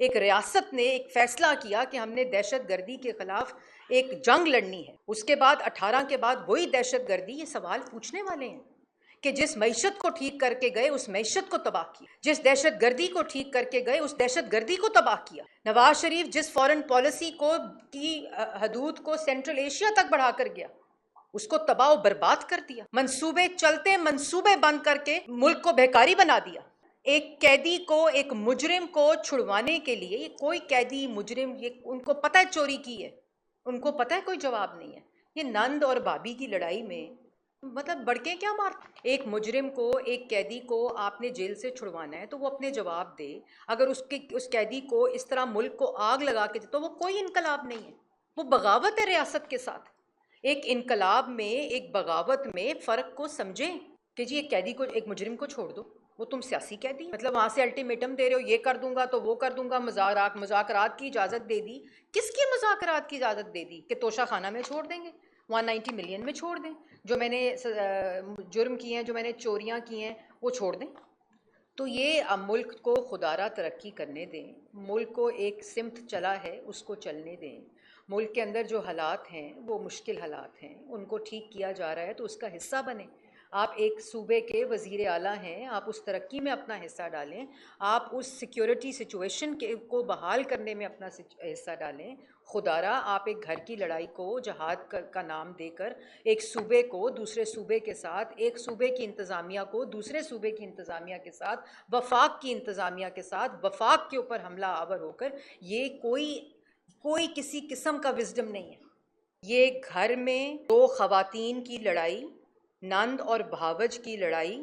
ایک ریاست نے ایک فیصلہ کیا کہ ہم نے دہشت گردی کے خلاف ایک جنگ لڑنی ہے، اس کے بعد 18 کے بعد وہی دہشت گردی یہ سوال پوچھنے والے ہیں کہ جس معیشت کو ٹھیک کر کے گئے اس معیشت کو تباہ کیا، جس دہشت گردی کو ٹھیک کر کے گئے اس دہشت گردی کو تباہ کیا۔ نواز شریف جس فورن پالیسی کو کی حدود کو سینٹرل ایشیا تک بڑھا کر گیا، اس کو تباہ و برباد کر دیا، منصوبے چلتے منصوبے بند کر کے ملک کو بھیکاری بنا دیا۔ ایک قیدی کو، ایک مجرم کو چھڑوانے کے لیے، یہ کوئی قیدی مجرم، یہ ان کو پتہ ہے چوری کی ہے، ان کو پتہ ہے کوئی جواب نہیں ہے۔ یہ نند اور بھابھی کی لڑائی میں مطلب بڑکیں کیا مارتے؟ ایک مجرم کو، ایک قیدی کو آپ نے جیل سے چھڑوانا ہے تو وہ اپنے جواب دے۔ اگر اس قیدی کو اس طرح ملک کو آگ لگا کے دے تو وہ کوئی انقلاب نہیں ہے، وہ بغاوت ہے ریاست کے ساتھ۔ ایک انقلاب میں، ایک بغاوت میں فرق کو سمجھیں کہ جی ایک قیدی کو، ایک مجرم کو چھوڑ دو، وہ تم سیاسی قیدی، مطلب وہاں سے الٹیمیٹم دے رہے ہو، یہ کر دوں گا تو وہ کر دوں گا، مذاکرات کی اجازت دے دی۔ کس کی مذاکرات کی اجازت دے دی؟ کہ توشہ خانہ میں چھوڑ دیں گے، 190 ملین میں چھوڑ دیں، جو میں نے جرم کیے ہیں، جو میں نے چوریاں کی ہیں وہ چھوڑ دیں۔ تو یہ ملک کو خدارہ ترقی کرنے دیں، ملک کو ایک سمت چلا ہے اس کو چلنے دیں۔ ملک کے اندر جو حالات ہیں وہ مشکل حالات ہیں، ان کو ٹھیک کیا جا رہا ہے تو اس کا حصہ بنیں۔ آپ ایک صوبے کے وزیر اعلیٰ ہیں، آپ اس ترقی میں اپنا حصہ ڈالیں، آپ اس سیکیورٹی سچویشن کو بحال کرنے میں اپنا حصہ ڈالیں۔ خدا را آپ ایک گھر کی لڑائی کو جہاد کا نام دے کر ایک صوبے کو دوسرے صوبے کے ساتھ، ایک صوبے کی انتظامیہ کو دوسرے صوبے کی انتظامیہ کے ساتھ، وفاق کی انتظامیہ کے ساتھ وفاق کے اوپر حملہ آور ہو کر، یہ کوئی کسی قسم کا وزڈم نہیں ہے۔ یہ گھر میں دو خواتین کی لڑائی، نند اور بھاوج کی لڑائی،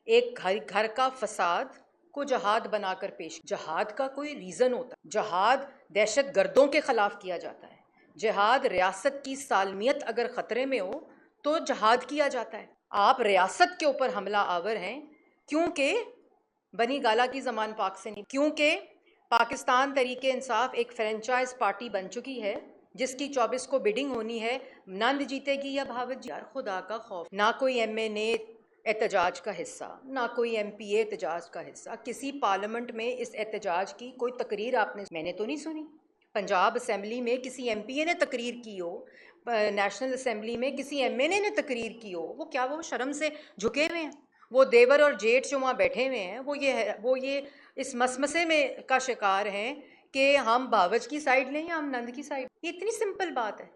ایک گھر کا فساد کو جہاد بنا کر پیش۔ جہاد کا کوئی ریزن ہوتا ہے؟ جہاد دہشت گردوں کے خلاف کیا جاتا ہے، جہاد ریاست کی سالمیت اگر خطرے میں ہو تو جہاد کیا جاتا ہے۔ آپ ریاست کے اوپر حملہ آور ہیں کیونکہ بنی گالا کی زمان پاک سے نہیں، کیونکہ پاکستان تحریک انصاف ایک فرینچائز پارٹی بن چکی ہے جس کی 24 کو بیڈنگ ہونی ہے، نند جیتے گی یا بھاوت۔ یار خدا کا خوف، نہ کوئی ایم این اے احتجاج کا حصہ، نہ کوئی ایم پی اے احتجاج کا حصہ۔ کسی پارلیمنٹ میں اس احتجاج کی کوئی تقریر میں نے تو نہیں سنی۔ پنجاب اسمبلی میں کسی ایم پی اے نے تقریر کی ہو، نیشنل اسمبلی میں کسی ایم این اے نے تقریر کی ہو، وہ شرم سے جھکے ہوئے ہیں؟ وہ دیور اور جیٹھ جو وہاں بیٹھے ہوئے ہیں وہ یہ اس مسمسے میں کا شکار ہیں کہ ہم بھاوج کی سائڈ لیں یا ہم نند کی سائڈ۔ یہ اتنی سمپل بات ہے،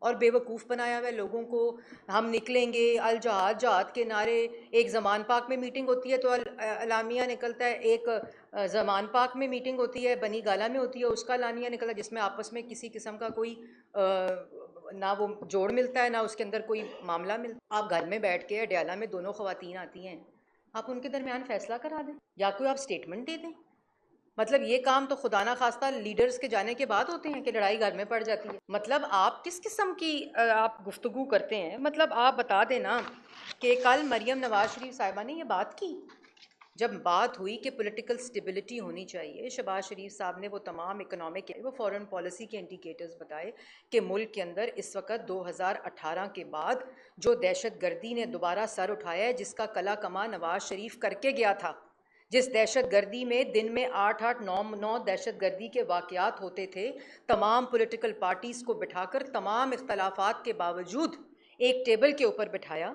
اور بے وقوف بنایا ہوا ہے لوگوں کو۔ ہم نکلیں گے الجہاد، جہاد کے نعرے، ایک زمان پاک میں میٹنگ ہوتی ہے تو اعلامیہ نکلتا ہے، ایک زمان پاک میں میٹنگ ہوتی ہے، بنی گالا میں ہوتی ہے، اس کا اعلامیہ نکلتا ہے جس میں آپس میں کسی قسم کا کوئی نہ وہ جوڑ ملتا ہے، نہ اس کے اندر کوئی معاملہ ملتا۔ آپ گھر میں بیٹھ کے اڈیالہ میں دونوں خواتین آتی ہیں، آپ ان کے درمیان فیصلہ کرا دیں یا کوئی آپ سٹیٹمنٹ دے دیں۔ مطلب یہ کام تو خدا نہ خواستہ لیڈرز کے جانے کے بعد ہوتے ہیں کہ لڑائی گھر میں پڑ جاتی ہے۔ مطلب آپ کس قسم کی آپ گفتگو کرتے ہیں؟ مطلب آپ بتا دیں نا کہ کل مریم نواز شریف صاحبہ نے یہ بات کی، جب بات ہوئی کہ پولیٹیکل سٹیبلٹی ہونی چاہیے، شہباز شریف صاحب نے وہ تمام اکنامک، وہ فورن پالیسی کے انڈیکیٹرز بتائے کہ ملک کے اندر اس وقت 2018 کے بعد جو دہشت گردی نے دوبارہ سر اٹھایا ہے، جس کا کلا کما نواز شریف کر کے گیا تھا، جس دہشت گردی میں دن میں 8-9 دہشت گردی کے واقعات ہوتے تھے، تمام پولیٹیکل پارٹیز کو بٹھا کر تمام اختلافات کے باوجود ایک ٹیبل کے اوپر بٹھایا،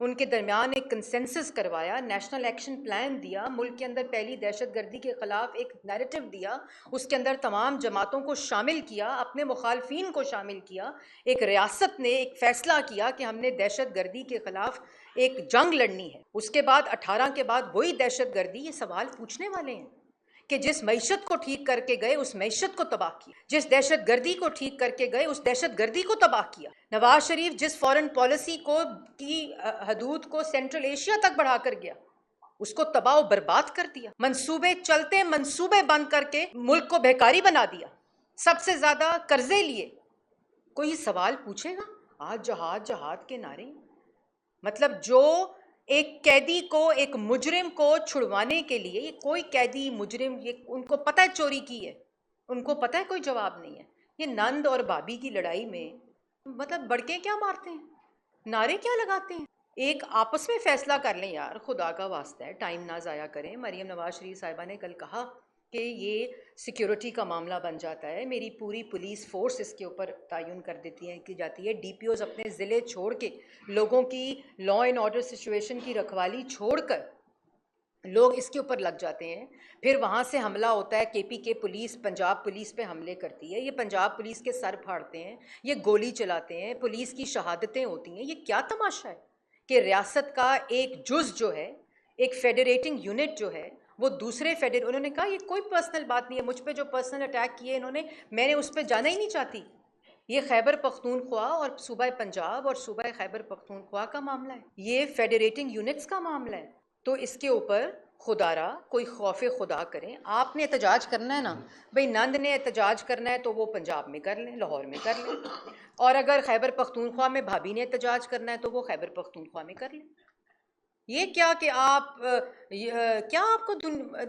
ان کے درمیان ایک کنسنسس کروایا، نیشنل ایکشن پلان دیا، ملک کے اندر پہلی دہشت گردی کے خلاف ایک نیریٹو دیا، اس کے اندر تمام جماعتوں کو شامل کیا، اپنے مخالفین کو شامل کیا۔ ایک ریاست نے ایک فیصلہ کیا کہ ہم نے دہشت گردی کے خلاف ایک جنگ لڑنی ہے، اس کے بعد 18 کے بعد وہی دہشت گردی یہ سوال پوچھنے والے ہیں کہ جس معیشت کو ٹھیک کر کے گئے اس معیشت کو تباہ کیا، جس دہشت گردی کو ٹھیک کر کے گئے اس دہشت گردی کو تباہ کیا۔ نواز شریف جس فورن پالیسی کو کی حدود کو سینٹرل ایشیا تک بڑھا کر گیا، اس کو تباہ و برباد کر دیا، منصوبے چلتے منصوبے بند کر کے ملک کو بھیکاری بنا دیا، سب سے زیادہ قرضے لیے۔ کوئی سوال پوچھے گا؟ آج جہاد جہاد کے نعرے، مطلب جو ایک قیدی کو، ایک مجرم کو چھڑوانے کے لیے، یہ کوئی قیدی مجرم، یہ ان کو پتہ ہے چوری کی ہے، ان کو پتہ ہے کوئی جواب نہیں ہے۔ یہ نند اور بھابھی کی لڑائی میں مطلب بڑکیں کیا مارتے ہیں، نعرے کیا لگاتے ہیں؟ ایک آپس میں فیصلہ کر لیں یار، خدا کا واسطہ ہے، ٹائم نہ ضائع کریں۔ مریم نواز شریف صاحبہ نے کل کہا کہ یہ سیکیورٹی کا معاملہ بن جاتا ہے، میری پوری پولیس فورس اس کے اوپر تعین کر دیتی ہے کی جاتی ہے، ڈی پی اوز اپنے ضلع چھوڑ کے لوگوں کی لا اینڈ آرڈر سچویشن کی رکھوالی چھوڑ کر لوگ اس کے اوپر لگ جاتے ہیں، پھر وہاں سے حملہ ہوتا ہے، کے پی کے پولیس پنجاب پولیس پہ حملے کرتی ہے، یہ پنجاب پولیس کے سر پھاڑتے ہیں، یہ گولی چلاتے ہیں، پولیس کی شہادتیں ہوتی ہیں، یہ کیا تماشا ہے کہ ریاست کا ایک جز جو ہے، ایک فیڈریٹنگ یونٹ جو ہے، وہ دوسرے انہوں نے کہا یہ کوئی پرسنل بات نہیں ہے، مجھ پہ جو پرسنل اٹیک کیے انہوں نے، میں نے اس پہ جانا ہی نہیں چاہتی، یہ خیبر پختونخوا اور صوبہ پنجاب اور صوبہ خیبر پختونخوا کا معاملہ ہے، یہ فیڈریٹنگ یونٹس کا معاملہ ہے، تو اس کے اوپر خدا را کوئی خوف خدا کریں، آپ نے احتجاج کرنا ہے نا بھئی، نند نے احتجاج کرنا ہے تو وہ پنجاب میں کر لیں، لاہور میں کر لیں، اور اگر خیبر پختونخوا میں بھابی نے احتجاج کرنا ہے تو وہ خیبر پختونخوا میں کر لیں۔ یہ کیا کہ آپ کیا آپ کو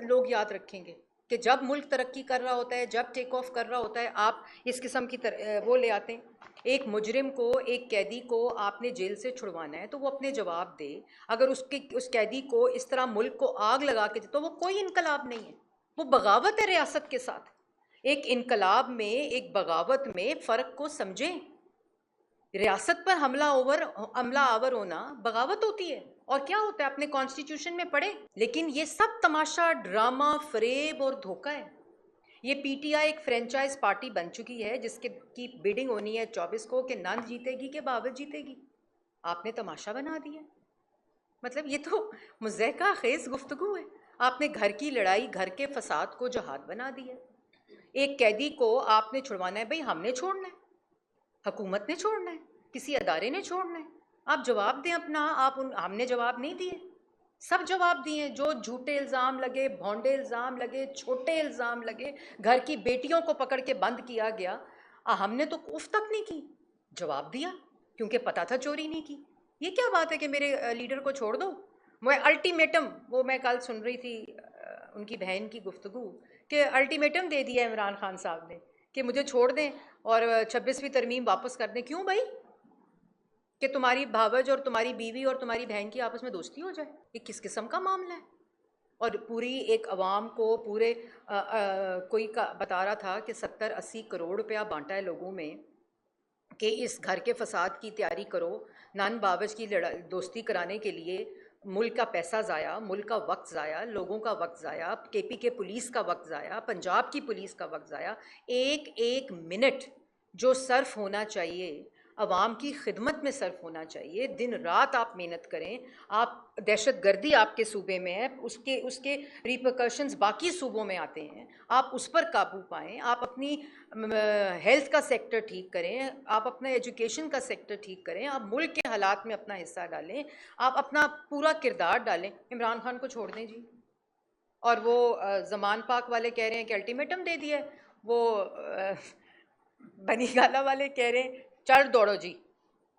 لوگ یاد رکھیں گے کہ جب ملک ترقی کر رہا ہوتا ہے، جب ٹیک آف کر رہا ہوتا ہے، آپ اس قسم کی وہ لے آتے ہیں۔ ایک مجرم کو، ایک قیدی کو آپ نے جیل سے چھڑوانا ہے تو وہ اپنے جواب دے، اگر اس قیدی کو اس طرح ملک کو آگ لگا کے دے تو وہ کوئی انقلاب نہیں ہے، وہ بغاوت ہے ریاست کے ساتھ۔ ایک انقلاب میں، ایک بغاوت میں فرق کو سمجھیں، ریاست پر حملہ آور ہونا بغاوت ہوتی ہے، اور کیا ہوتا ہے اپنے کانسٹیٹیوشن میں پڑھیں، لیکن یہ سب تماشا، ڈرامہ، فریب اور دھوکہ ہے۔ یہ پی ٹی آئی ایک فرینچائز پارٹی بن چکی ہے جس کی بیڈنگ ہونی ہے 24 کو کہ نند جیتے گی کہ بابت جیتے گی، آپ نے تماشا بنا دیا۔ مطلب یہ تو مضحکہ خیز گفتگو ہے، آپ نے گھر کی لڑائی، گھر کے فساد کو جہاد بنا دیا۔ ایک قیدی کو آپ نے چھڑوانا ہے، بھئی ہم نے چھوڑنا ہے، حکومت نے چھوڑنا ہے، کسی ادارے نے چھوڑنا ہے، آپ جواب دیں اپنا، ہم نے جواب نہیں دیے، سب جواب دیے، جو جھوٹے الزام لگے، بھونڈے الزام لگے، چھوٹے الزام لگے، گھر کی بیٹیوں کو پکڑ کے بند کیا گیا، ہم نے تو اف تک نہیں کی، جواب دیا کیونکہ پتا تھا چوری نہیں کی۔ یہ کیا بات ہے کہ میرے لیڈر کو چھوڑ دو؟ میں الٹیمیٹم، وہ میں کل سن رہی تھی ان کی بہن کی گفتگو کہ الٹیمیٹم دے دیا عمران خان صاحب نے کہ مجھے چھوڑ دیں اور 26ویں ترمیم واپس کر دیں۔ کیوں بھائی؟ کہ تمہاری بھاوج اور تمہاری بیوی اور تمہاری بہن کی آپس میں دوستی ہو جائے؟ یہ کس قسم کا معاملہ ہے؟ اور پوری ایک عوام کو پورے کوئی بتا رہا تھا کہ 70-80 کروڑ روپیہ بانٹا ہے لوگوں میں کہ اس گھر کے فساد کی تیاری کرو، نان باوج کی دوستی کرانے کے لیے، ملک کا پیسہ ضائع، ملک کا وقت ضائع، لوگوں کا وقت ضائع، کے پی کے پولیس کا وقت ضائع، پنجاب کی پولیس کا وقت ضائع، ایک ایک منٹ جو صرف ہونا چاہیے عوام کی خدمت میں صرف ہونا چاہیے، دن رات آپ محنت کریں، آپ دہشت گردی آپ کے صوبے میں ہے، اس کے ریپرکشنز باقی صوبوں میں آتے ہیں، آپ اس پر قابو پائیں، آپ اپنی ہیلتھ کا سیکٹر ٹھیک کریں، آپ اپنا ایجوکیشن کا سیکٹر ٹھیک کریں، آپ ملک کے حالات میں اپنا حصہ ڈالیں، آپ اپنا پورا کردار ڈالیں۔ عمران خان کو چھوڑ دیں جی، اور وہ زمان پاک والے کہہ رہے ہیں کہ الٹیمیٹم دے دیا ہے، وہ بنی گالا والے کہہ رہے ہیں چڑھ دوڑو جی،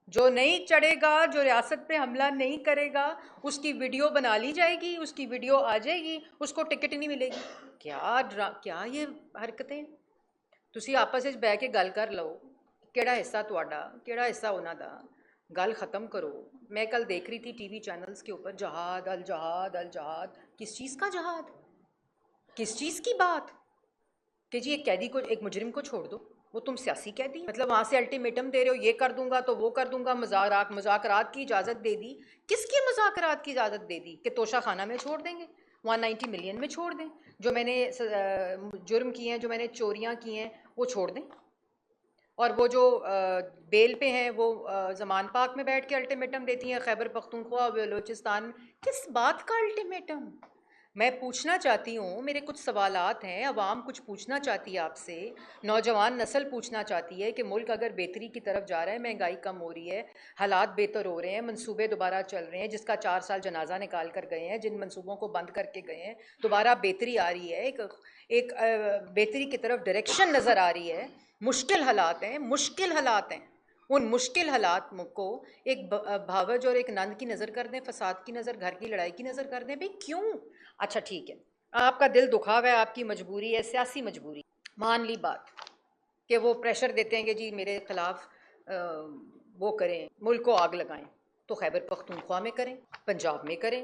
جو نہیں چڑھے گا، جو ریاست پہ حملہ نہیں کرے گا، اس کی ویڈیو بنا لی جائے گی، اس کی ویڈیو آ جائے گی، اس کو ٹکٹ نہیں ملے گی۔ کیا یہ حرکتیں؟ تسی آپس وچ بیٹھ کے گل کر لو، کیڑا حصہ تہاڈا، کیڑا حصہ انہاں دا، گل ختم کرو۔ میں کل دیکھ رہی تھی ٹی وی چینلز کے اوپر جہاد، الجہاد، الجہاد، کس چیز کا جہاد؟ کس چیز کی بات؟ کہ جی ایک قیدی کو، ایک مجرم کو چھوڑ دو، وہ تم سیاسی قیدی، مطلب وہاں سے الٹیمیٹم دے رہے ہو، یہ کر دوں گا تو وہ کر دوں گا، مذاکرات کی اجازت دے دی۔ کس کی مذاکرات کی اجازت دے دی؟ کہ توشہ خانہ میں چھوڑ دیں گے، 190 ملین میں چھوڑ دیں، جو میں نے جرم کیے ہیں، جو میں نے چوریاں کی ہیں وہ چھوڑ دیں، اور وہ جو بیل پہ ہیں وہ زمان پاک میں بیٹھ کے الٹیمیٹم دیتی ہیں، خیبر پختونخوا اور بلوچستان میں۔ کس بات کا الٹیمیٹم؟ میں پوچھنا چاہتی ہوں، میرے کچھ سوالات ہیں، عوام کچھ پوچھنا چاہتی ہے آپ سے، نوجوان نسل پوچھنا چاہتی ہے کہ ملک اگر بہتری کی طرف جا رہا ہے، مہنگائی کم ہو رہی ہے، حالات بہتر ہو رہے ہیں، منصوبے دوبارہ چل رہے ہیں، جس کا 4 سال جنازہ نکال کر گئے ہیں، جن منصوبوں کو بند کر کے گئے ہیں، دوبارہ بہتری آ رہی ہے، ایک بہتری کی طرف ڈائریکشن نظر آ رہی ہے، مشکل حالات ہیں، مشکل حالات ہیں، ان مشکل حالات کو ایک بھاوج اور ایک نند کی نظر کر دیں، فساد کی نظر، گھر کی لڑائی کی نظر کر دیں؟ بھئی کیوں؟ اچھا ٹھیک ہے، آپ کا دل دکھا ہوا ہے، آپ کی مجبوری ہے، سیاسی مجبوری، مان لی بات کہ وہ پریشر دیتے ہیں کہ جی میرے خلاف وہ کریں، ملک کو آگ لگائیں، تو خیبر پختونخوا میں کریں، پنجاب میں کریں،